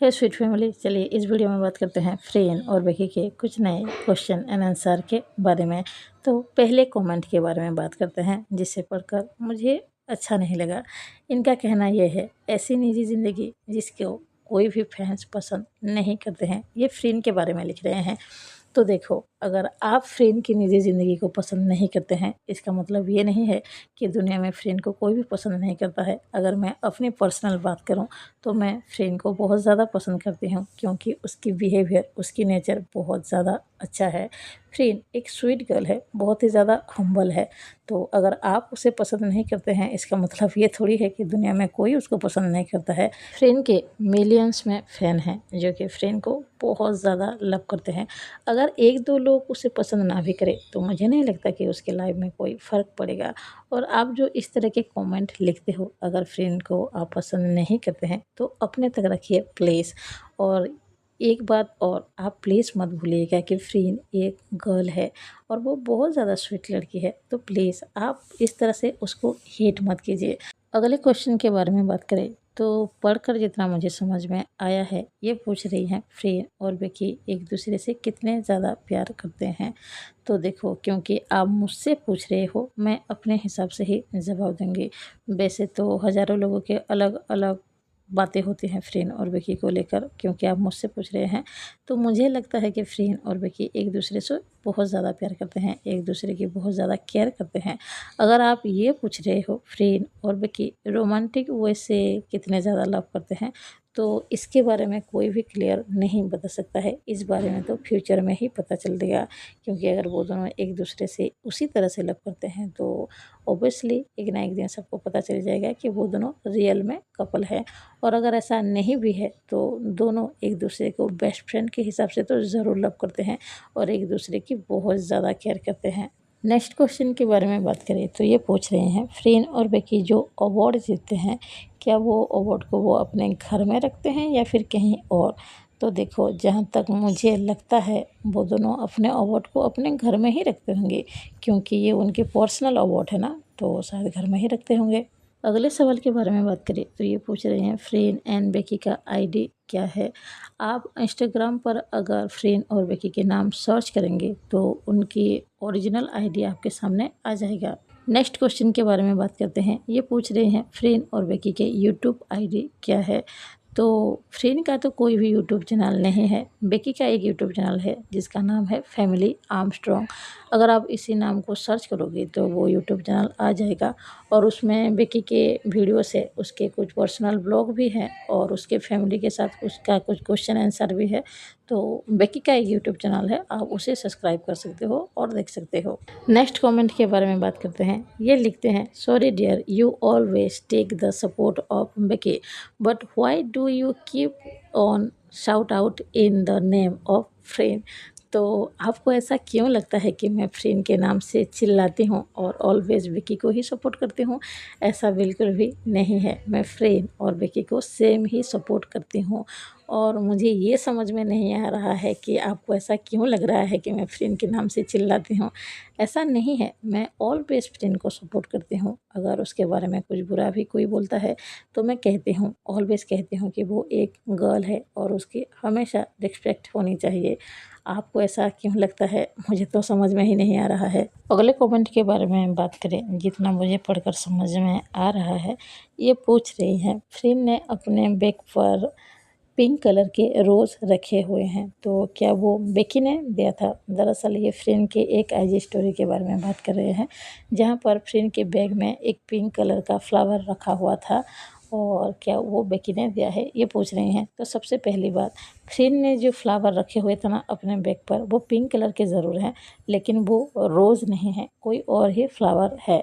हे sweet family, चलिए इस video में बात करते हैं फ्रेन और बेकी के कुछ नए क्वेश्चन एंड आंसर के बारे में। तो पहले कमेंट के बारे में बात करते हैं जिसे पढ़कर मुझे अच्छा नहीं लगा। इनका कहना यह है, ऐसी निजी ज़िंदगी जिसको कोई भी फैंस पसंद नहीं करते हैं। ये फ्रेन के बारे में लिख रहे हैं। तो देखो, अगर आप फ्रेंड की निजी ज़िंदगी को पसंद नहीं करते हैं, इसका मतलब ये नहीं है कि दुनिया में फ्रेंड को कोई भी पसंद नहीं करता है। अगर मैं अपनी पर्सनल बात करूं तो मैं फ्रेंड को बहुत ज़्यादा पसंद करती हूं, क्योंकि उसकी बिहेवियर, उसकी नेचर बहुत ज़्यादा अच्छा है। फ्रेंड एक स्वीट गर्ल है, बहुत ही ज़्यादा हम्बल है। तो अगर आप उसे पसंद नहीं करते हैं, इसका मतलब ये थोड़ी है कि दुनिया में कोई उसको पसंद नहीं करता है। फ्रेंड के मिलियंस में फ़ैन हैं जो कि फ्रेंड को बहुत ज़्यादा लव करते हैं। अगर एक दो लोग उसे पसंद ना भी करें तो मुझे नहीं लगता कि उसके लाइफ में कोई फ़र्क पड़ेगा। और आप जो इस तरह के कमेंट लिखते हो, अगर फ्रेंड को आप पसंद नहीं करते हैं तो अपने तक रखिए प्लीज़। और एक बात और, आप प्लीज़ मत भूलिएगा कि फ्रेंड एक गर्ल है और वो बहुत ज़्यादा स्वीट लड़की है। तो प्लीज़ आप इस तरह से उसको हेट मत कीजिए। अगले क्वेश्चन के बारे में बात करें तो पढ़कर जितना मुझे समझ में आया है, ये पूछ रही हैं फ्रेन और बेकी एक दूसरे से कितने ज़्यादा प्यार करते हैं। तो देखो, क्योंकि आप मुझसे पूछ रहे हो, मैं अपने हिसाब से ही जवाब दूंगी। वैसे तो हज़ारों लोगों के अलग अलग बातें होती हैं फ्रेन और बेकी को लेकर, क्योंकि आप मुझसे पूछ रहे हैं। तो मुझे लगता है कि फ्रेन और बेकी एक दूसरे से बहुत ज़्यादा प्यार करते हैं, एक दूसरे की बहुत ज़्यादा केयर करते हैं। अगर आप ये पूछ रहे हो फ्रेन और बेकी रोमांटिक वे से कितने ज़्यादा लव करते हैं, तो इसके बारे में कोई भी क्लियर नहीं बता सकता है। इस बारे में तो फ्यूचर में ही पता चल देगा, क्योंकि अगर वो दोनों एक दूसरे से उसी तरह से लव करते हैं तो ऑब्वियसली एक ना एक दिन सबको पता चल जाएगा कि वो दोनों रियल में कपल है। और अगर ऐसा नहीं भी है तो दोनों एक दूसरे को बेस्ट फ्रेंड के हिसाब से तो ज़रूर लव करते हैं और एक दूसरे की बहुत ज़्यादा केयर करते हैं। नेक्स्ट क्वेश्चन के बारे में बात करें तो ये पूछ रहे हैं, फ्रेन और बेकी जो अवार्ड जीतते हैं, क्या वो अवार्ड को वो अपने घर में रखते हैं या फिर कहीं और। तो देखो, जहाँ तक मुझे लगता है वो दोनों अपने अवार्ड को अपने घर में ही रखते होंगे, क्योंकि ये उनके पर्सनल अवार्ड है ना, तो शायद घर में ही रखते होंगे। अगले सवाल के बारे में बात करें तो ये पूछ रहे हैं, फ्रेन एंड बेकी का आईडी क्या है। आप इंस्टाग्राम पर अगर फ्रेन और बेकी के नाम सर्च करेंगे तो उनकी ओरिजिनल आईडी आपके सामने आ जाएगा। नेक्स्ट क्वेश्चन के बारे में बात करते हैं। ये पूछ रहे हैं, फ्रेन और बेकी के यूट्यूब आईडी क्या है। तो फ्रेन का तो कोई भी यूट्यूब चैनल नहीं है, बेकी का एक यूट्यूब चैनल है जिसका नाम है फैमिली आर्मस्ट्रॉन्ग। अगर आप इसी नाम को सर्च करोगे तो वो यूट्यूब चैनल आ जाएगा और उसमें बेकी के वीडियोस है, उसके कुछ पर्सनल ब्लॉग भी हैं और उसके फैमिली के साथ उसका कुछ क्वेश्चन आंसर भी है। तो बेकी का एक यूट्यूब चैनल है, आप उसे सब्सक्राइब कर सकते हो और देख सकते हो। नेक्स्ट कमेंट के बारे में बात करते हैं। ये लिखते हैं, sorry dear, you always take the support of Becky, but why do you keep on shout out in the name of friend. तो आपको ऐसा क्यों लगता है कि मैं फ्रेंड के नाम से चिल्लाती हूँ और ऑलवेज विकी को ही सपोर्ट करती हूँ। ऐसा बिल्कुल भी नहीं है, मैं फ्रेंड और विकी को सेम ही सपोर्ट करती हूँ। और मुझे ये समझ में नहीं आ रहा है कि आपको ऐसा क्यों लग रहा है कि मैं फ्रेंड के नाम से चिल्लाती हूँ। ऐसा नहीं है, मैं ऑलवेज फ्रेंड को सपोर्ट करती हूँ। अगर उसके बारे में कुछ बुरा भी कोई बोलता है तो मैं कहती हूँ, ऑलवेज कहती हूँ कि वो एक गर्ल है और उसकी हमेशा रिस्पेक्ट होनी चाहिए। आपको ऐसा क्यों लगता है, मुझे तो समझ में ही नहीं आ रहा है। अगले कमेंट के बारे में बात करें, जितना मुझे पढ़कर समझ में आ रहा है, ये पूछ रही हैं, फ्रेंड ने अपने बैग पर पिंक कलर के रोज़ रखे हुए हैं, तो क्या वो बेकी ने दिया था। दरअसल ये फ्रेंड के एक आईजी स्टोरी के बारे में बात कर रहे हैं, जहाँ पर फ्रेंड के बैग में एक पिंक कलर का फ्लावर रखा हुआ था और क्या वो बेकी ने दिया है, ये पूछ रही हैं। तो सबसे पहली बात, फ्रेंड ने जो फ्लावर रखे हुए थे ना अपने बैग पर, वो पिंक कलर के ज़रूर हैं, लेकिन वो रोज़ नहीं है, कोई और ही फ्लावर है।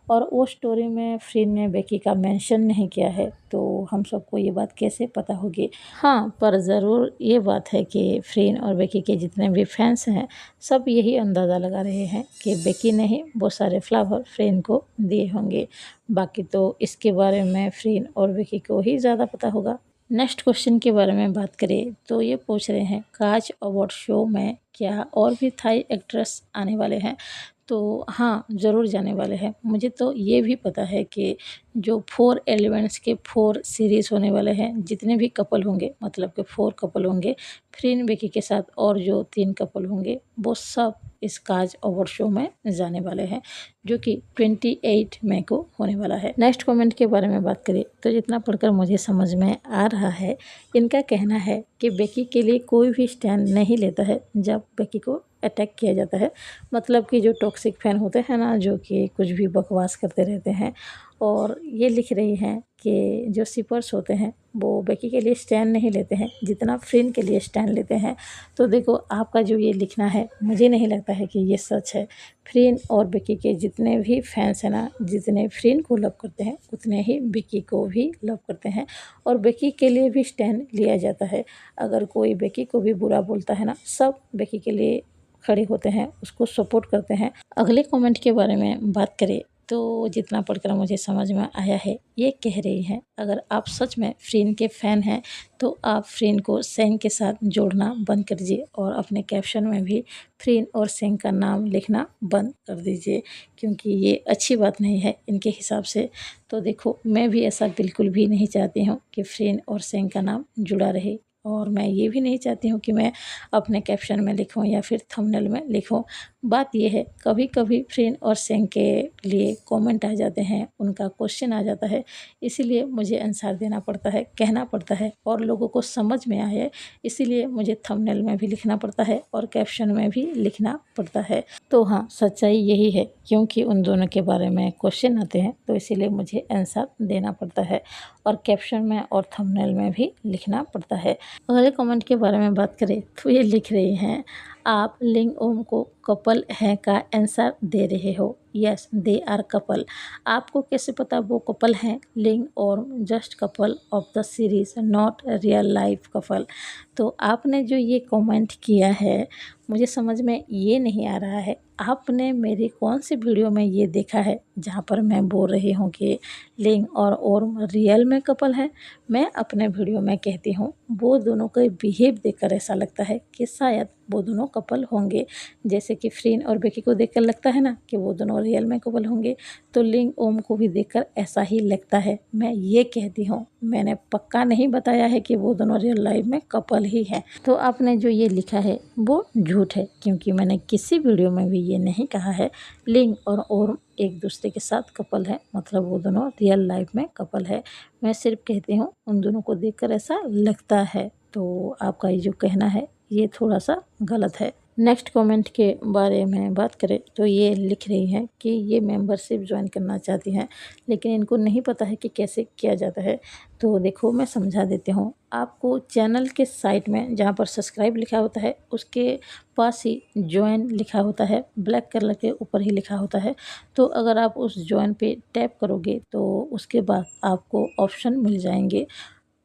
और वो स्टोरी में फ्रेंड ने बेकी का मेंशन नहीं किया है, तो हम सबको ये बात कैसे पता होगी। हाँ, पर ज़रूर ये बात है कि फ्रेंड और बेकी के जितने भी फैंस हैं, सब यही अंदाज़ा लगा रहे हैं कि बेकी ने ही वो सारे फ्लावर फ्रेंड को दिए होंगे। बाकी तो इसके बारे में फ्रेंड और बेकी को ही ज़्यादा पता होगा। नेक्स्ट क्वेश्चन के बारे में बात करें तो ये पूछ रहे हैं, काज अवार्ड शो में क्या और भी थाई एक्ट्रेस आने वाले हैं। तो हाँ, ज़रूर जाने वाले हैं। मुझे तो ये भी पता है कि जो 4 एलिमेंट्स के 4 सीरीज़ होने वाले हैं, जितने भी कपल होंगे मतलब कि 4 कपल होंगे फ्रीन बेकी के साथ, और जो 3 कपल होंगे वो सब इस काज अवार्ड शो में जाने वाले हैं, जो कि 28 मई को होने वाला है। नेक्स्ट कमेंट के बारे में बात करें तो जितना पढ़कर मुझे समझ में आ रहा है, इनका कहना है कि बेकी के लिए कोई भी स्टैंड नहीं लेता है जब बेकी को अटैक किया जाता है। मतलब कि जो टॉक्सिक फैन होते हैं ना, जो कि कुछ भी बकवास करते रहते हैं, और ये लिख रही हैं कि जो शिपर्स होते हैं वो बेकी के लिए स्टैंड नहीं लेते हैं जितना फ्रीन के लिए स्टैंड लेते हैं। तो देखो, आपका जो ये लिखना है, मुझे नहीं लगता है कि ये सच है। फ्रीन और बेकी के जितने भी फैंस हैं ना, जितने फ्रीन को लव करते हैं उतने ही बेकी को भी लव करते हैं, और बेकी के लिए भी स्टैंड लिया जाता है। अगर कोई बेकी को भी बुरा बोलता है ना, सब बेकी के लिए खड़े होते हैं, उसको सपोर्ट करते हैं। अगले कमेंट के बारे में बात करें तो जितना पढ़कर मुझे समझ में आया है, ये कह रही हैं अगर आप सच में फ्रीन के फ़ैन हैं तो आप फ्रीन को सेंग के साथ जोड़ना बंद कर दीजिए, और अपने कैप्शन में भी फ्रीन और सेंग का नाम लिखना बंद कर दीजिए, क्योंकि ये अच्छी बात नहीं है इनके हिसाब से। तो देखो, मैं भी ऐसा बिल्कुल भी नहीं चाहती हूँ कि फ्रीन और सेंग का नाम जुड़ा रहे, और मैं ये भी नहीं चाहती हूँ कि मैं अपने कैप्शन में लिखूँ या फिर थंबनेल में लिखूँ। बात ये है, कभी कभी फ्रेंड और सेंग के लिए कमेंट आ जाते हैं, उनका क्वेश्चन आ जाता है, इसीलिए मुझे आंसर देना पड़ता है, कहना पड़ता है, और लोगों को समझ में आए इसीलिए मुझे थंबनेल में भी लिखना पड़ता है और कैप्शन में भी लिखना पड़ता है। तो हाँ, सच्चाई यही है, क्योंकि उन दोनों के बारे में क्वेश्चन आते हैं तो इसीलिए मुझे आंसर देना पड़ता है, और कैप्शन में और थंबनेल में भी लिखना पड़ता है। अगले कमेंट के बारे में बात करें तो ये लिख रही हैं, आप लिंग ओम को कपल है का आंसर दे रहे हो। Yes, they are couple. आपको कैसे पता वो कपल हैं? लिंग और just couple of the series, not real life couple. तो आपने जो ये कमेंट किया है, मुझे समझ में ये नहीं आ रहा है, आपने मेरी कौन सी वीडियो में ये देखा है जहाँ पर मैं बोल रही हूँ कि लिंग और ओर्म रियल में कपल है? मैं अपने वीडियो में कहती हूँ वो दोनों का बिहेव देखकर ऐसा लगता है कि शायद वो दोनों कपल होंगे, जैसे कि फ्रीन और बेकी को देखकर लगता है ना कि वो दोनों रियल में कपल होंगे, तो लिंग ओम को भी देखकर ऐसा ही लगता है। मैं ये कहती हूँ, मैंने पक्का नहीं बताया है कि वो दोनों रियल लाइफ में कपल ही हैं। तो आपने जो ये लिखा है वो झूठ है, क्योंकि मैंने किसी वीडियो में भी ये नहीं कहा है लिंग और ओर्म एक दूसरे के साथ कपल है, मतलब वो दोनों रियल लाइफ में कपल है। मैं सिर्फ कहती हूँ उन दोनों को देखकर ऐसा लगता है। तो आपका ये जो कहना है ये थोड़ा सा गलत है। नेक्स्ट कमेंट के बारे में बात करें तो ये लिख रही हैं कि ये मेंबरशिप ज्वाइन करना चाहती हैं, लेकिन इनको नहीं पता है कि कैसे किया जाता है। तो देखो, मैं समझा देती हूँ आपको। चैनल के साइड में जहाँ पर सब्सक्राइब लिखा होता है उसके पास ही ज्वाइन लिखा होता है, ब्लैक कलर के ऊपर ही लिखा होता है। तो अगर आप उस ज्वाइन पे टैप करोगे तो उसके बाद आपको ऑप्शन मिल जाएंगे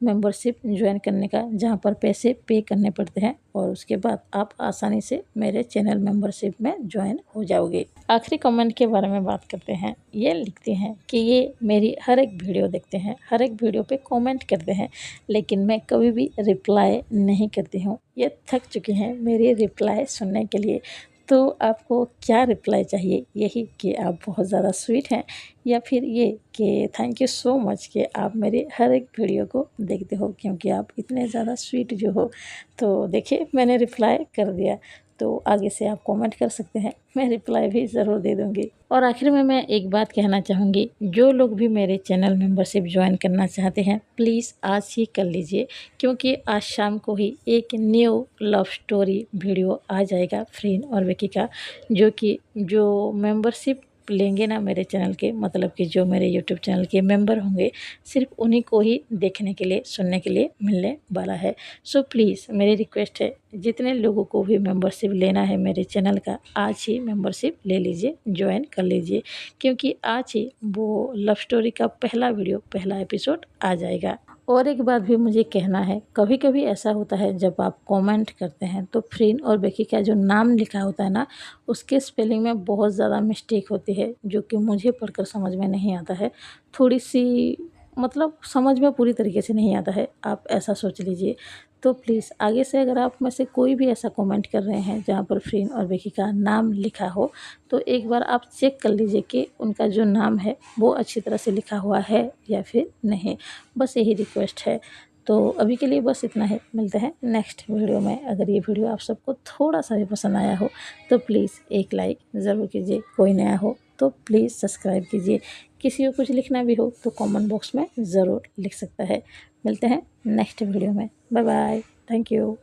मेंबरशिप ज्वाइन करने का, जहां पर पैसे पे करने पड़ते हैं, और उसके बाद आप आसानी से मेरे चैनल मेंबरशिप में ज्वाइन हो जाओगे। आखिरी कमेंट के बारे में बात करते हैं। ये लिखते हैं कि ये मेरी हर एक वीडियो देखते हैं, हर एक वीडियो पे कमेंट करते हैं, लेकिन मैं कभी भी रिप्लाई नहीं करती हूँ। ये थक चुके हैं मेरी रिप्लाई सुनने के लिए। तो आपको क्या रिप्लाई चाहिए? यही कि आप बहुत ज़्यादा स्वीट हैं, या फिर ये कि थैंक यू सो मच कि आप मेरे हर एक वीडियो को देखते हो, क्योंकि आप इतने ज़्यादा स्वीट जो हो। तो देखिए, मैंने रिप्लाई कर दिया, तो आगे से आप कमेंट कर सकते हैं, मैं रिप्लाई भी ज़रूर दे दूँगी। और आखिर में मैं एक बात कहना चाहूँगी, जो लोग भी मेरे चैनल मेंबरशिप ज्वाइन करना चाहते हैं प्लीज़ आज ही कर लीजिए, क्योंकि आज शाम को ही एक न्यू लव स्टोरी वीडियो आ जाएगा फ्रीन और विकी का, जो मेंबरशिप लेंगे ना मेरे चैनल के, मतलब कि जो मेरे यूट्यूब चैनल के मेंबर होंगे, सिर्फ उन्हीं को ही देखने के लिए, सुनने के लिए मिलने वाला है। सो प्लीज़ मेरी रिक्वेस्ट है, जितने लोगों को भी मेंबरशिप लेना है मेरे चैनल का, आज ही मेंबरशिप ले लीजिए, ज्वाइन कर लीजिए, क्योंकि आज ही वो लव स्टोरी का पहला वीडियो, पहला एपिसोड आ जाएगा। और एक बात भी मुझे कहना है, कभी कभी ऐसा होता है जब आप कमेंट करते हैं तो फ्रीन और बेकी का जो नाम लिखा होता है ना, उसके स्पेलिंग में बहुत ज़्यादा मिस्टेक होती है, जो कि मुझे पढ़कर समझ में नहीं आता है। थोड़ी सी मतलब समझ में पूरी तरीके से नहीं आता है, आप ऐसा सोच लीजिए। तो प्लीज़ आगे से अगर आप में से कोई भी ऐसा कमेंट कर रहे हैं जहाँ पर फ्रेन और बेकी का नाम लिखा हो, तो एक बार आप चेक कर लीजिए कि उनका जो नाम है वो अच्छी तरह से लिखा हुआ है या फिर नहीं। बस यही रिक्वेस्ट है। तो अभी के लिए बस इतना ही, मिलते हैं नेक्स्ट वीडियो में। अगर ये वीडियो आप सबको थोड़ा सा भी पसंद आया हो तो प्लीज़ एक लाइक ज़रूर कीजिए, कोई नया हो तो प्लीज़ सब्सक्राइब कीजिए। किसी को कुछ लिखना भी हो तो कमेंट बॉक्स में ज़रूर लिख सकता है। मिलते हैं नेक्स्ट वीडियो में। Bye bye, thank you.